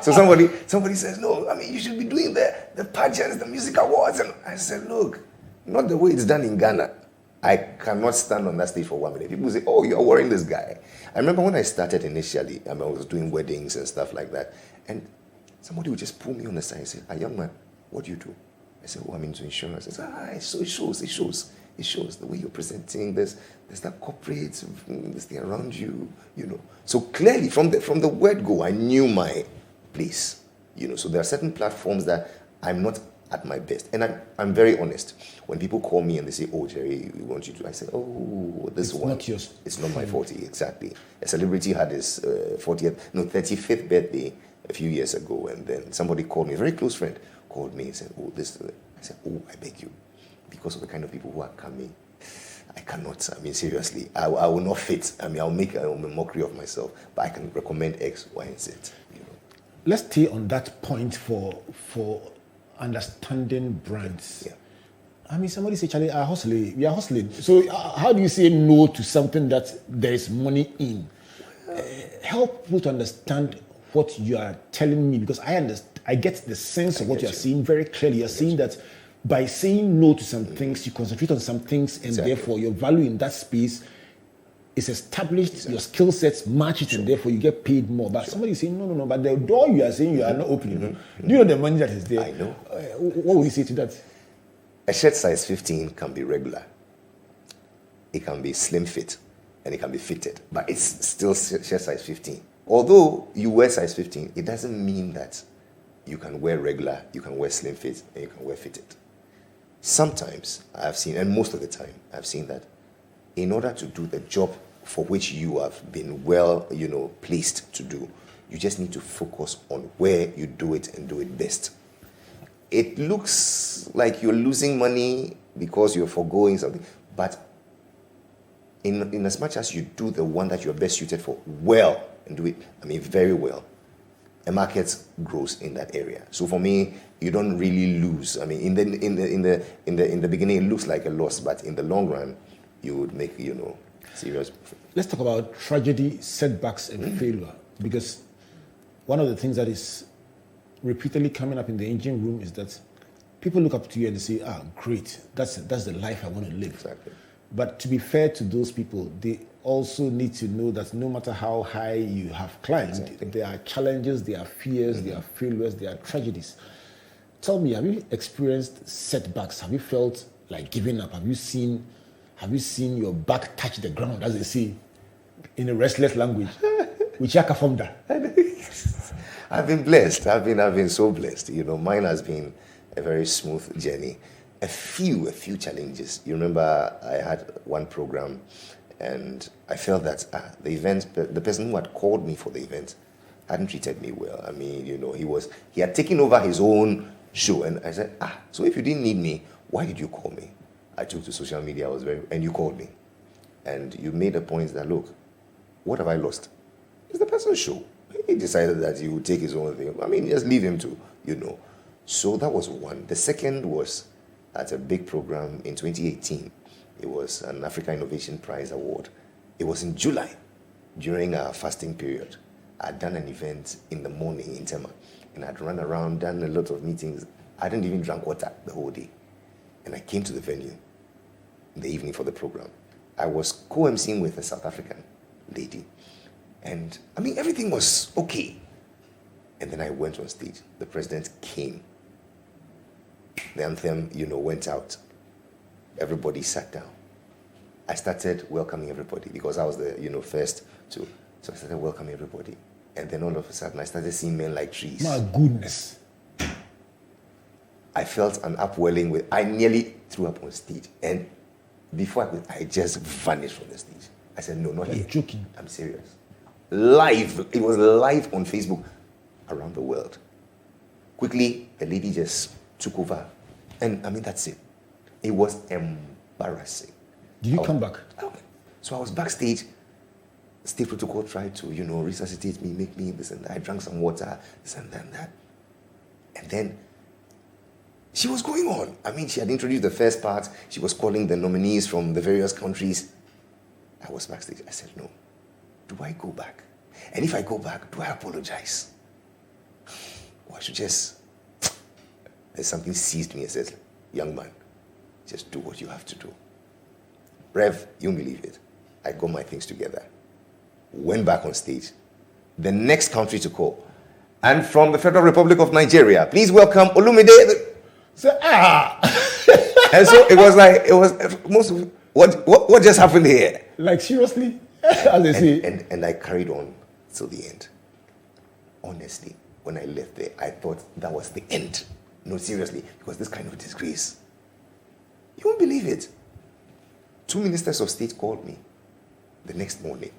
So somebody says, "No, you should be doing the pageants, the music awards." And I said, "Look, not the way it's done in Ghana. I cannot stand on that stage for 1 minute." People say, "Oh, you're worrying this guy." I remember when I started initially, I was doing weddings and stuff like that. And somebody would just pull me on the side and say, "Young man, what do you do?" I said, "Oh, I'm into insurance." I said, "So it shows the way you're presenting this. There's that corporate, this thing around you, So clearly, from the word go, I knew my place, So there are certain platforms that I'm not at my best. And I'm very honest. When people call me and they say, "Oh, Jerry, we want you to," I say, "Oh, this one. It's not my 40, exactly." A celebrity had his 35th birthday a few years ago, and then somebody called me, a very close friend, called me and said, "Oh, this." I said, "Oh, I beg you, because of the kind of people who are coming, I cannot. Seriously, I will not fit. I'll make a mockery of myself, but I can recommend X, Y, and Z." Let's stay on that point for understanding brands. Yeah. Somebody say, "Charlie, we are hustling." So how do you say no to something that there is money in? Help people to understand what you are telling me, because I get the sense of what you are saying very clearly. You're saying that by saying no to some things, you concentrate on some things, and therefore your value in that space is established, your skill sets match it, and therefore you get paid more. But somebody is saying, no, but the door you are saying you are not opening. Do you know the money that is there? I know. What would you say to that? A shirt size 15 can be regular. It can be slim fit, and it can be fitted, but it's still shirt size 15. Although you wear size 15, it doesn't mean that you can wear regular, you can wear slim fit, and you can wear fitted. Sometimes I've seen, and most of the time I've seen that in order to do the job for which you have been well, placed to do, you just need to focus on where you do it and do it best. It looks like you're losing money because you're foregoing something, but in as much as you do the one that you're best suited for well and do it, very well, a market grows in that area. So for me, you don't really lose. In the beginning, it looks like a loss, but in the long run, you would make serious. Let's talk about tragedy, setbacks, and failure, because one of the things that is repeatedly coming up in the engine room is that people look up to you and they say, great, that's the life I want to live. Exactly. But to be fair to those people, they also need to know that no matter how high you have climbed, there are challenges, there are fears, there are failures, there are tragedies. Tell me, have you experienced setbacks? Have you felt like giving up? Have you seen your back touch the ground, as they say in a restless language? Which I from that. I've been blessed. I've been so blessed. You know, mine has been a very smooth journey. A few challenges. You remember I had one program, and I felt that the event, the person who had called me for the event, hadn't treated me well. I mean, you know, he had taken over his own show, and I said, so if you didn't need me, why did you call me? I took to social media. And you called me, and you made a point that, look, what have I lost? It's the person's show. He decided that he would take his own thing. I mean, just leave him to, you know. So that was one. The second was at a big program in 2018. It was an Africa Innovation Prize Award. It was in July, during our fasting period. I'd done an event in the morning in Tema, and I'd run around, done a lot of meetings. I didn't even drink water the whole day. And I came to the venue in the evening for the program. I was co-emceeing with a South African lady. And, I mean, everything was okay. And then I went on stage. The president came. The anthem, you know, went out. Everybody sat down. I started welcoming everybody because I was the, you know, first to. So I started welcoming everybody. And then all of a sudden, I started seeing men like trees. My goodness. I felt an upwelling I nearly threw up on stage. And before I just vanished from the stage. I said, no, not You're here. joking. I'm serious. Live. It was live on Facebook around the world. Quickly, the lady just took over. And I mean, that's it. It was embarrassing. Did you come back? Okay. So I was backstage. State protocol tried to, you know, resuscitate me, make me this and that. I drank some water, this and that and that. And then she was going on. I mean, she had introduced the first part. She was calling the nominees from the various countries. I was backstage. I said, no. Do I go back? And if I go back, do I apologize? Or I should just... There's something seized me and says, young man, just do what you have to do. Rev, you won't believe it. I got my things together. Went back on stage. The next country to call. And from the Federal Republic of Nigeria, please welcome Olumide. And so it was most of what just happened here? Like seriously? As they say. And I carried on till the end. Honestly, when I left there, I thought that was the end. No, seriously, because this kind of disgrace. You won't believe it. 2 ministers of state called me the next morning.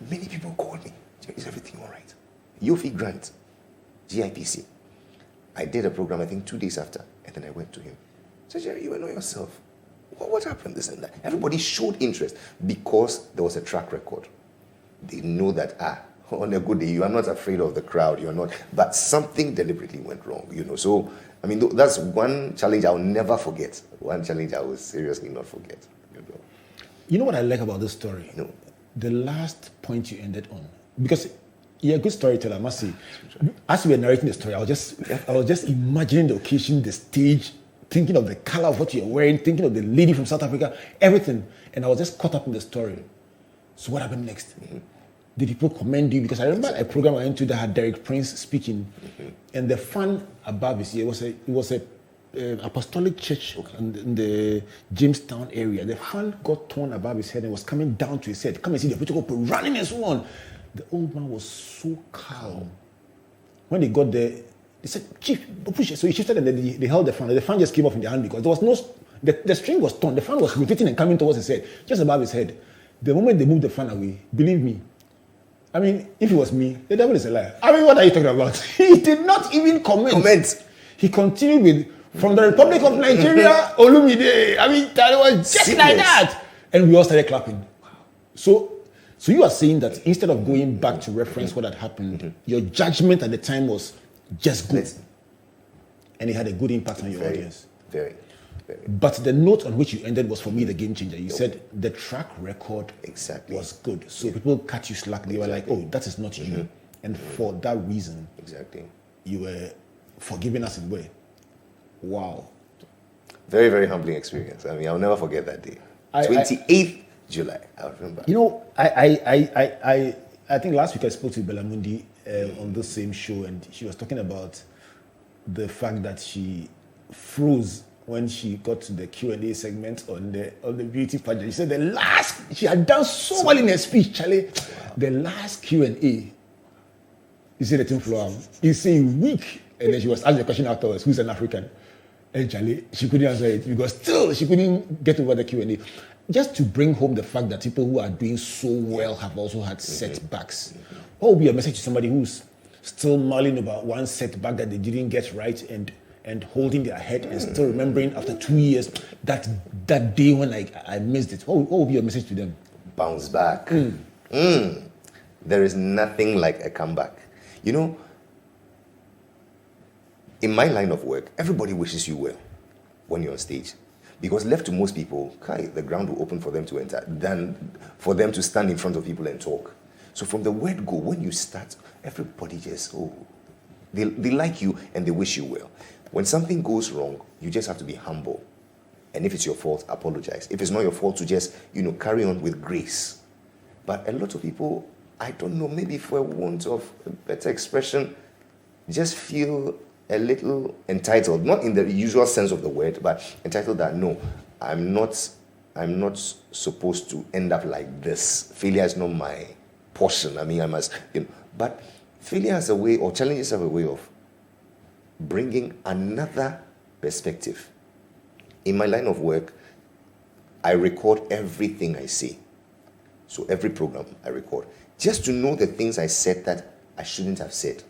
Many people called me. Is everything all right? Yofi Grant, GIPC. I did a program, I think 2 days after, and then I went to him. I said, Jerry, you know yourself. What happened, this and that? Everybody showed interest because there was a track record. They know that, on a good day, you are not afraid of the crowd, you're not, but something deliberately went wrong, you know. So, I mean, that's one challenge I'll never forget. One challenge I will seriously not forget. You know what I like about this story? No. The last point you ended on, because you're a good storyteller, I must say. As we were narrating the story, I was just imagining the occasion, the stage, thinking of the color of what you're wearing, thinking of the lady from South Africa, everything. And I was just caught up in the story. So what happened next? Mm-hmm. Did people commend you? Because I remember a program I went to that had Derek Prince speaking, and the fan above his ear was a apostolic church in the Jamestown area. The fan got torn above his head and was coming down to his head. Come and see the protocol running and so on. The old man was so calm. When they got there, they said, "Chief, push it." So he shifted and they held the fan. The fan just came off in their hand because there was no, the string was torn. The fan was rotating and coming towards his head, just above his head. The moment they moved the fan away, believe me, I mean, if it was me, the devil is a liar. I mean, what are you talking about? He did not even comment. He continued with, from the Republic of Nigeria, Olumide. I mean, that was just like that. And we all started clapping. So you are saying that instead of going back to reference what had happened, your judgment at the time was just good. And it had a good impact on your audience. Very. But the note on which you ended was, for me, the game changer. You said the track record was good. So people cut you slack. They were like, oh, that is not you. And for that reason, you were forgiving us in a way. Wow. Very, very humbling experience. I mean, I'll never forget that day. 28th July, I remember. You know, I think last week I spoke to Belamundi on this same show, and she was talking about the fact that she froze when she got to the Q&A segment on the beauty pageant. She said she had done so well in her speech, Charlie. The last Q&A, you see the thing floor, you say weak, and then she was asked the question afterwards, who's an African? And Charlie, she couldn't answer it because still she couldn't get over the Q&A. Just to bring home the fact that people who are doing so well have also had setbacks. What would be a message to somebody who's still mulling about one setback that they didn't get right and holding their head and still remembering after 2 years that day when I missed it? What would be your message to them? Bounce back. There is nothing like a comeback. You know, in my line of work, everybody wishes you well when you're on stage. Because left to most people, the ground will open for them to enter than for them to stand in front of people and talk. So from the word go, when you start, everybody just, they like you and they wish you well. When something goes wrong, you just have to be humble. And if it's your fault, apologize. If it's not your fault, to just, carry on with grace. But a lot of people, I don't know, maybe for a want of a better expression, just feel a little entitled, not in the usual sense of the word, but entitled that, no, I'm not supposed to end up like this. Failure is not my portion. I mean, I must, but failure has a way, or challenges have a way of bringing another perspective. In my line of work, I record everything I say. So every program I record, just to know the things I said that I shouldn't have said,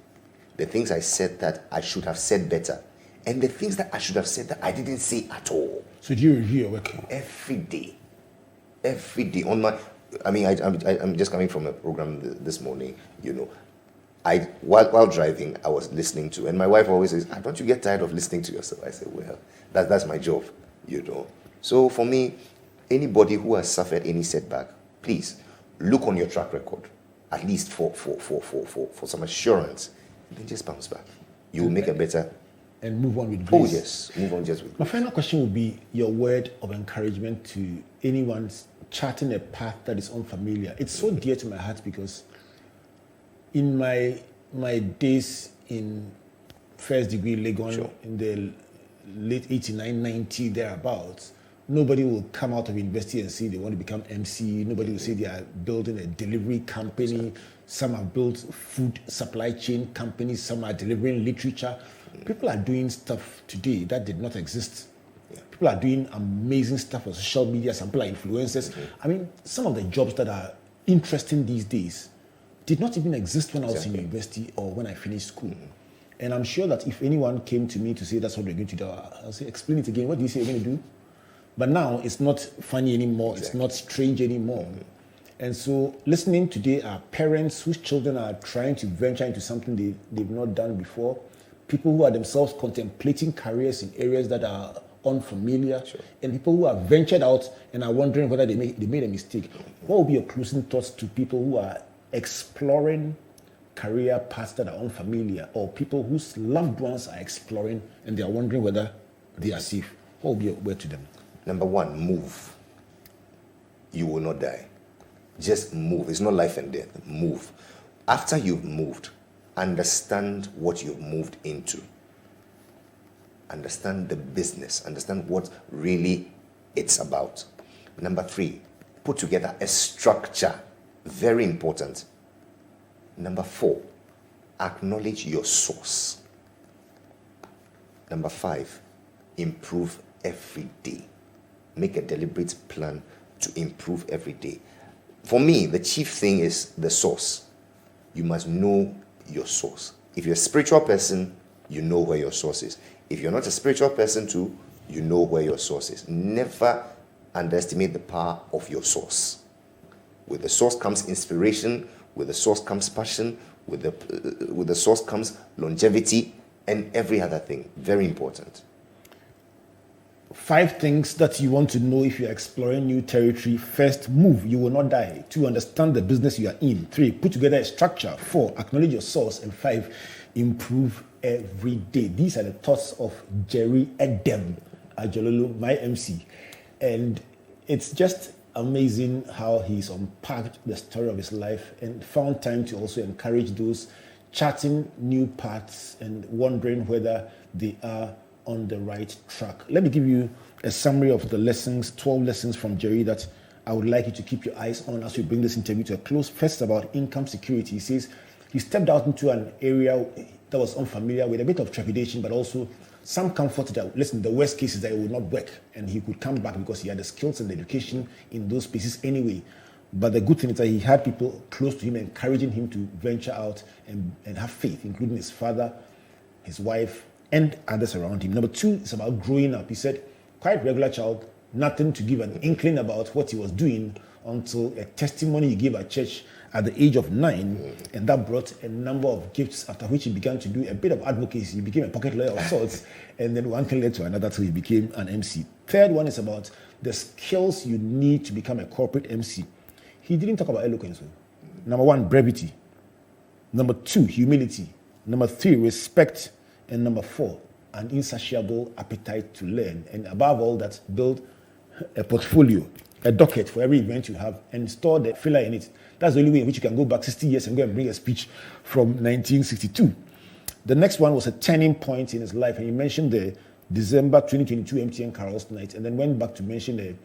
the things I said that I should have said better, and the things that I should have said that I didn't say at all. So do you review your work? Every day on my, I'm just coming from a program this morning, while driving, I was listening to, and my wife always says, don't you get tired of listening to yourself? I said, well, that's my job, So for me, anybody who has suffered any setback, please look on your track record, at least for some assurance, and then just bounce back. You will make a better... And move on with grace. Oh yes, move on just with grace. My final question would be your word of encouragement to anyone charting a path that is unfamiliar. It's so dear to my heart because in my days in first degree Legon, in the late 89, 90, thereabouts, nobody will come out of university and say they want to become Emcee. Nobody will say they are building a delivery company. Some have built food supply chain companies. Some are delivering literature. People are doing stuff today that did not exist. People are doing amazing stuff on social media. Some people are influencers. I mean, some of the jobs that are interesting these days did not even exist when I was in university or when I finished school. And I'm sure that if anyone came to me to say that's what we're going to do, I'll say, explain it again. What do you say you're going to do? But now it's not funny anymore. It's not strange anymore. And so listening today are parents whose children are trying to venture into something they've not done before, people who are themselves contemplating careers in areas that are unfamiliar, and people who have ventured out and are wondering whether they made a mistake. What would be your closing thoughts to people who are exploring career paths that are unfamiliar, or people whose loved ones are exploring and they are wondering whether they are safe? What would be your word to them? Number one, move. You will not die. Just move. It's not life and death. Move. After you've moved, understand what you've moved into. Understand the business. Understand what really it's about. Number three, put together a structure. Very important. Number four, acknowledge your source. Number five, improve every day. Make a deliberate plan to improve every day. For me, the chief thing is the source. You must know your source. If you're a spiritual person, you know where your source is. If you're not a spiritual person too, you know where your source is. Never underestimate the power of your source. With the source comes inspiration, with the source comes passion, with the source comes longevity and every other thing. Very important. 5 things that you want to know if you're exploring new territory. First, move. You will not die. 2, understand the business you are in. 3, put together a structure. 4, acknowledge your source. And 5, improve every day. These are the thoughts of Jerry Edem Adjorlolo, my Emcee. And it's just amazing how he's unpacked the story of his life and found time to also encourage those charting new paths and wondering whether they are on the right track. Let me give you a summary of the lessons, 12 lessons from Jerry that I would like you to keep your eyes on as we bring this interview to a close. First, about income security. He says he stepped out into an area that was unfamiliar with a bit of trepidation, but also some comfort that, listen, the worst case is that it would not work and he could come back because he had the skills and the education in those spaces anyway. But the good thing is that he had people close to him encouraging him to venture out and have faith, including his father, his wife, and others around him. Number 2 is about growing up. He said, quite regular child, nothing to give an inkling about what he was doing until a testimony he gave at church at the age of 9, and that brought a number of gifts, after which he began to do a bit of advocacy. He became a pocket lawyer of sorts, and then one thing led to another till he became an MC. Third one is about the skills you need to become a corporate MC. He didn't talk about eloquence. Number 1, brevity. Number 2, humility. Number 3, respect. And number 4, an insatiable appetite to learn. And above all that, build a portfolio, a docket for every event you have, and store the filler in it. That's the only way in which you can go back 60 years and go and bring a speech from 1962. The next one was a turning point in his life, and he mentioned the December 2022 MTN Carols night, and then went back to mention the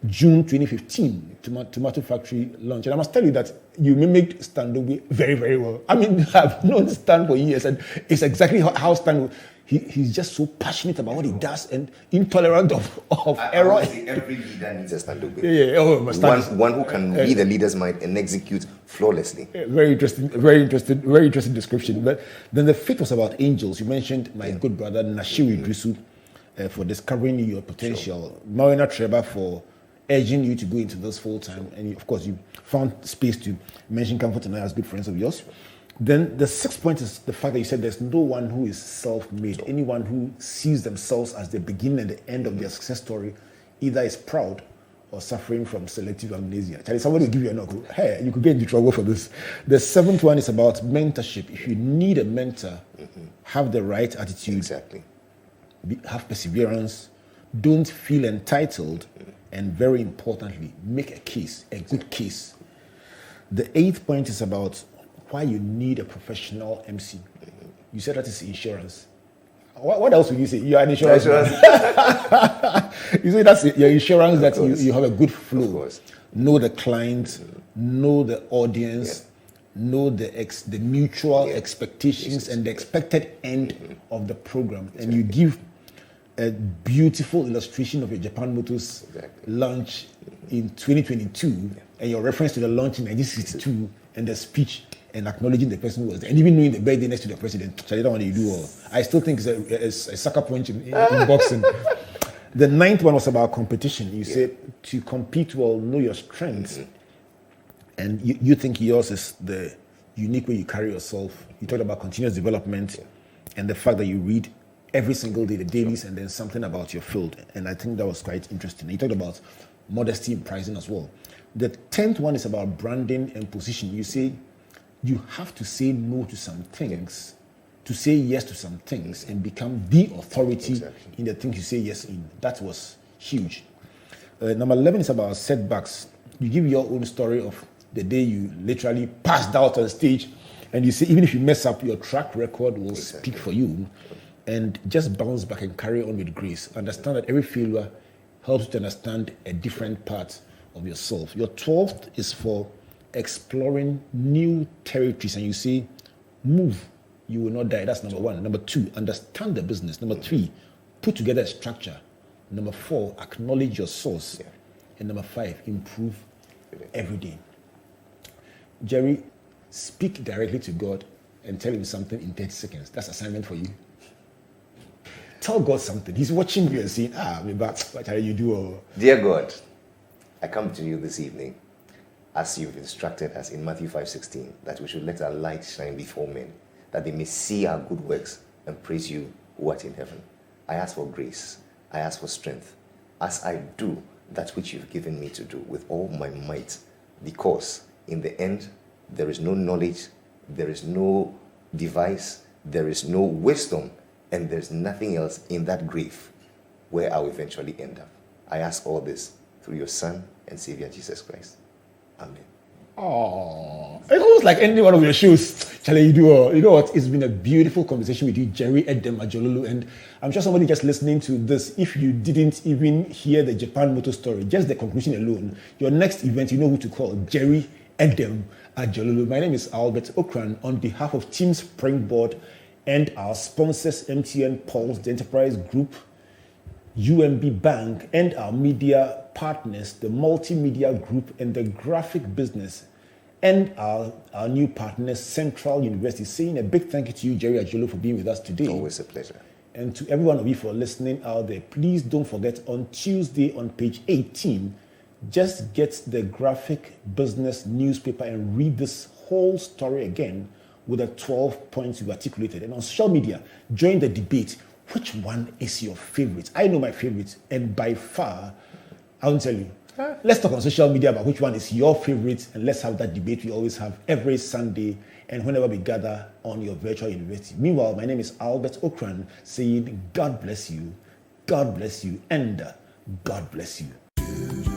June 2015 Tomato Factory launch. And I must tell you that you mimicked Standobi very, very well. I mean, I've known Stan for years, and it's exactly how Stan, he's just so passionate about what he does and intolerant of error. Every leader needs a Standobi. Yeah. Oh, one who can read the leader's mind and execute flawlessly. Very interesting description. But then the 5th was about angels. You mentioned my good brother Nashiru Idrisu for discovering your potential. Sure. Marina Treba for urging you to go into this full time, and of course you found space to mention Comfort and I as good friends of yours. Then the 6th point is the fact that you said there's no one who is self-made. Anyone who sees themselves as the beginning and the end of their success story either is proud or suffering from selective amnesia. Charlie, somebody will give you a knock. Hey, you could get into trouble for this. The 7th one is about mentorship. If you need a mentor, have the right attitude. Exactly. Have perseverance. Don't feel entitled. And very importantly, make a case, a good case. The 8th point is about why you need a professional MC. You said that is insurance. What else would you say? You are an insurance. You say that's your insurance, that you have a good flow. Of course. Know the client, know the audience, know the mutual expectations and the expected end of the program. Exactly. And you give a beautiful illustration of your Japan Motors launch in 2022 and your reference to the launch in 1962 and the speech and acknowledging the person who was there and even knowing the birthday next to the president. So I don't want to do all. I still think it's a sucker punch in boxing. The 9th one was about competition. You said to compete well, know your strengths. And you think yours is the unique way you carry yourself. You talked about continuous development and the fact that you read every single day, the dailies, and then something about your field. And I think that was quite interesting. You talked about modesty in pricing as well. The 10th one is about branding and position. You say you have to say no to some things, to say yes to some things, and become the authority in the things you say yes in. That was huge. Number 11 is about setbacks. You give your own story of the day you literally passed out on stage, and you say even if you mess up, your track record will speak for you. And just bounce back and carry on with grace. Understand that every failure helps you to understand a different part of yourself. Your 12th is for exploring new territories. And you say, move, you will not die. That's number 1. Number 2, understand the business. Number 3, put together a structure. Number 4, acknowledge your source. And number 5, improve every day. Jerry, speak directly to God and tell him something in 30 seconds. That's assignment for you. Tell God something. He's watching you and saying, what are you doing? Dear God, I come to you this evening as you've instructed us in Matthew 5:16, that we should let our light shine before men, that they may see our good works and praise you who art in heaven. I ask for grace. I ask for strength as I do that which you've given me to do with all my might, because in the end, there is no knowledge, there is no device, there is no wisdom, and there's nothing else in that grave where I'll eventually end up. I ask all this through your Son and Savior Jesus Christ. Amen. Oh, it's almost like ending one of your shoes. Charlie, you do well. You know what? It's been a beautiful conversation with you, Jerry Edem Adjorlolo, and I'm sure somebody just listening to this, if you didn't even hear the Japan motor story, just the conclusion alone, your next event, you know who to call, Jerry Edem Adjorlolo. My name is Albert Okran. On behalf of Team Springboard and our sponsors, MTN Pulse, the Enterprise Group, UMB Bank, and our media partners, the Multimedia Group and the Graphic Business, and our new partners, Central University, saying a big thank you to you, Jerry Adjorlolo, for being with us today. Always a pleasure. And to every one of you for listening out there, please don't forget on Tuesday on page 18, just get the Graphic Business newspaper and read this whole story again with the 12 points you articulated. And on social media, join the debate. Which one is your favorite? I know my favorite, and by far, I won't tell you. Let's talk on social media about which one is your favorite, and let's have that debate we always have every Sunday and whenever we gather on your virtual university. Meanwhile, my name is Albert Okran, saying God bless you, and God bless you.